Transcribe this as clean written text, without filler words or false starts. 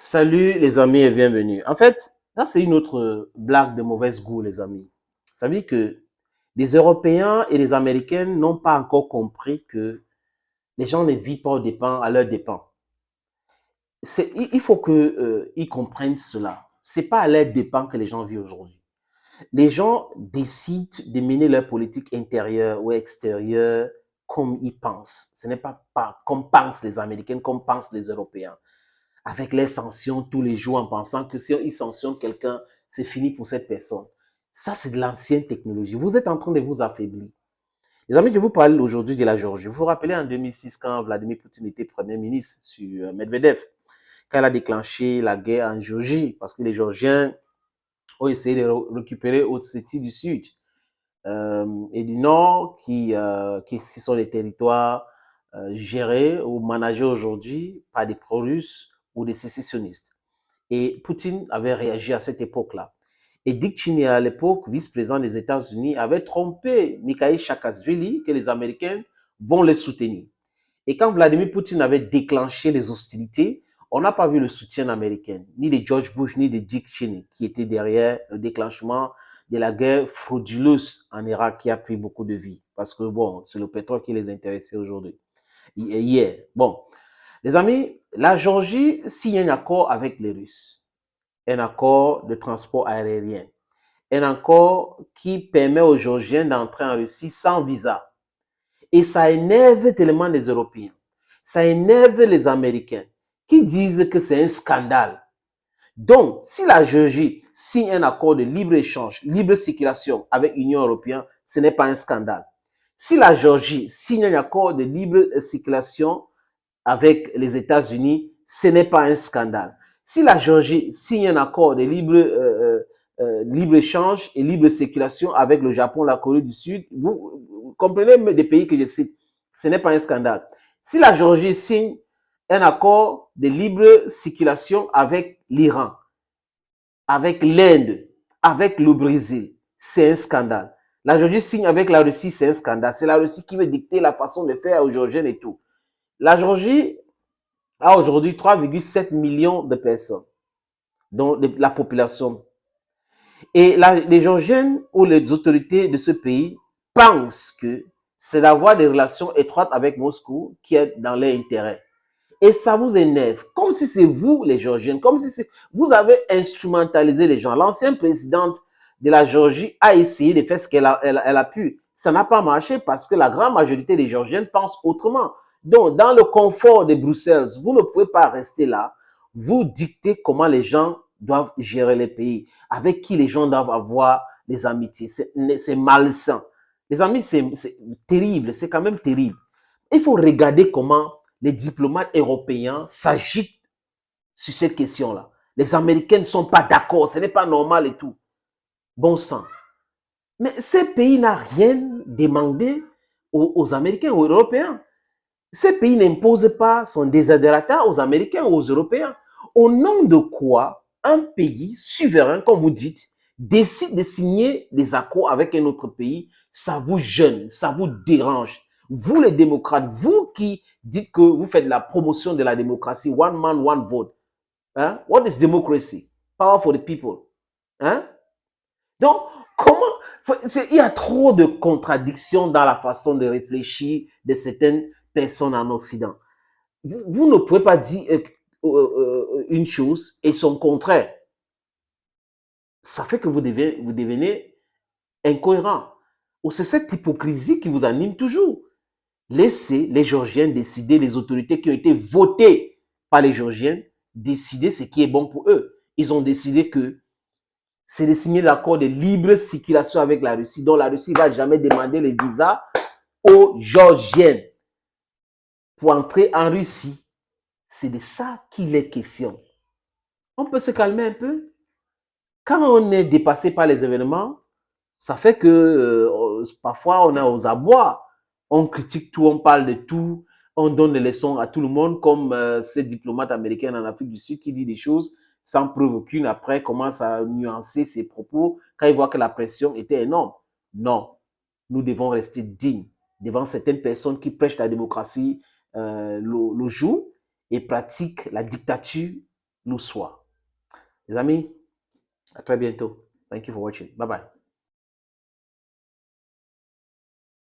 Salut les amis et bienvenue. En fait, ça c'est une autre blague de mauvaise goût les amis. Ça veut dire que les Européens et les Américains n'ont pas encore compris que les gens ne vivent pas à leurs dépens. Il faut qu'ils comprennent cela. C'est pas à leurs dépens que les gens vivent aujourd'hui. Les gens décident de mener leur politique intérieure ou extérieure comme ils pensent. Ce n'est pas comme pensent les Américains, comme pensent les Européens avec les sanctions tous les jours en pensant que si ils sanctionnent quelqu'un, c'est fini pour cette personne. Ça, c'est de l'ancienne technologie. Vous êtes en train de vous affaiblir. Les amis, je vous parle aujourd'hui de la Géorgie. Vous vous rappelez en 2006 quand Vladimir Poutine était Premier ministre sur Medvedev, quand il a déclenché la guerre en Géorgie, parce que les Géorgiens ont essayé de récupérer Ossétie du Sud et du Nord, qui sont les territoires gérés ou managés aujourd'hui par des pro-russes ou des sécessionnistes. Et Poutine avait réagi à cette époque-là. Et Dick Cheney, à l'époque, vice-président des États-Unis, avait trompé Mikhail Saakashvili que les Américains vont les soutenir. Et quand Vladimir Poutine avait déclenché les hostilités, on n'a pas vu le soutien américain, ni de George Bush, ni de Dick Cheney, qui était derrière le déclenchement de la guerre frauduleuse en Irak qui a pris beaucoup de vies. Parce que, bon, c'est le pétrole qui les intéressait aujourd'hui. Hier. Bon, les amis, la Géorgie signe un accord avec les Russes, un accord de transport aérien, un accord qui permet aux Géorgiens d'entrer en Russie sans visa. Et ça énerve tellement les Européens, ça énerve les Américains qui disent que c'est un scandale. Donc, si la Géorgie signe un accord de libre-échange, libre circulation avec l'Union européenne, ce n'est pas un scandale. Si la Géorgie signe un accord de libre circulation avec les États-Unis, ce n'est pas un scandale. Si la Géorgie signe un accord de libre-échange et libre circulation avec le Japon, la Corée du Sud, vous comprenez des pays que je cite, ce n'est pas un scandale. Si la Géorgie signe un accord de libre circulation avec l'Iran, avec l'Inde, avec le Brésil, c'est un scandale. La Géorgie signe avec la Russie, c'est un scandale. C'est la Russie qui veut dicter la façon de faire aux Géorgiens et tout. La Géorgie a aujourd'hui 3,7 millions de personnes, dont la population. Et les Géorgiens ou les autorités de ce pays pensent que c'est d'avoir des relations étroites avec Moscou qui est dans leur intérêt. Et ça vous énerve, comme si c'est vous les Géorgiens, comme si vous avez instrumentalisé les gens. L'ancienne présidente de la Géorgie a essayé de faire ce qu'elle a pu. Ça n'a pas marché parce que la grande majorité des Géorgiens pensent autrement. Donc, dans le confort de Bruxelles, vous ne pouvez pas rester là. Vous dictez comment les gens doivent gérer les pays, avec qui les gens doivent avoir des amitiés. C'est malsain. Les amis, c'est terrible, c'est quand même terrible. Il faut regarder comment les diplomates européens s'agitent sur cette question-là. Les Américains ne sont pas d'accord, ce n'est pas normal et tout. Bon sang. Mais ces pays n'ont rien demandé aux Américains, aux Européens. Ces pays n'imposent pas son désidératat aux Américains ou aux Européens. Au nom de quoi un pays souverain, comme vous dites, décide de signer des accords avec un autre pays, ça vous gêne, ça vous dérange. Vous les démocrates, vous qui dites que vous faites la promotion de la démocratie, one man, one vote. Hein? What is democracy? Power for the people. Hein? Donc, il y a trop de contradictions dans la façon de réfléchir de certaines personnes en Occident. Vous ne pouvez pas dire une chose et son contraire. Ça fait que vous devenez incohérent. Ou c'est cette hypocrisie qui vous anime toujours. Laissez les Géorgiens décider, les autorités qui ont été votées par les Géorgiens, décider ce qui est bon pour eux. Ils ont décidé que c'est de signer l'accord de libre circulation avec la Russie, dont la Russie ne va jamais demander les visas aux Géorgiens pour entrer en Russie. C'est de ça qu'il est question. On peut se calmer un peu. Quand on est dépassé par les événements, ça fait que parfois on est aux abois. On critique tout, on parle de tout, on donne des leçons à tout le monde, comme ces diplomates américains en Afrique du Sud qui dit des choses sans preuve aucune, après commence à nuancer ses propos quand il voit que la pression était énorme. Non, nous devons rester dignes devant certaines personnes qui prêchent la démocratie le jour et pratiquent la dictature nous soit. Les amis, à très bientôt. Thank you for watching. Bye bye.